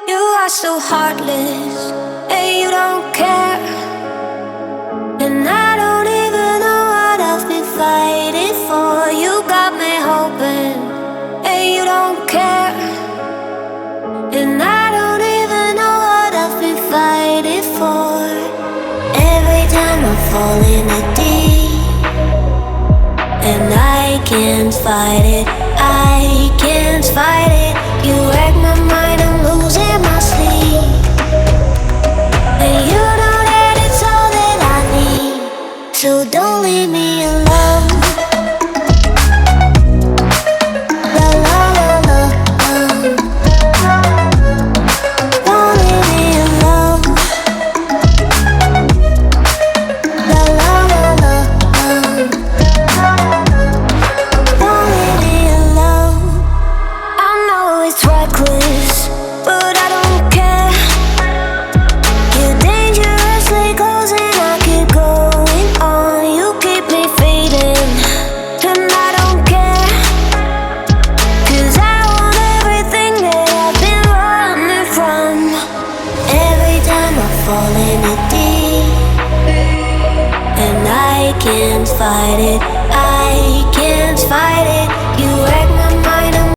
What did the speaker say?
You are so heartless, and you don't care. And I don't even know what I've been fighting for. You got me hoping, and you don't care. And I don't even know what I've been fighting for. Every time I fall in the deep, and I can't fight it, I can't fight it. You wreck my mind, I'm losing my sleep. And you know that it's all that I need, so don't leave me alone. La la la la, don't leave me alone. La la la la, don't leave me alone. I know it's reckless, but I don't care. You're dangerously close and I keep going on. You keep me fading, and I don't care. 'Cause I want everything that I've been running from. Every time I fall in the deep, and I can't fight it, I can't fight it.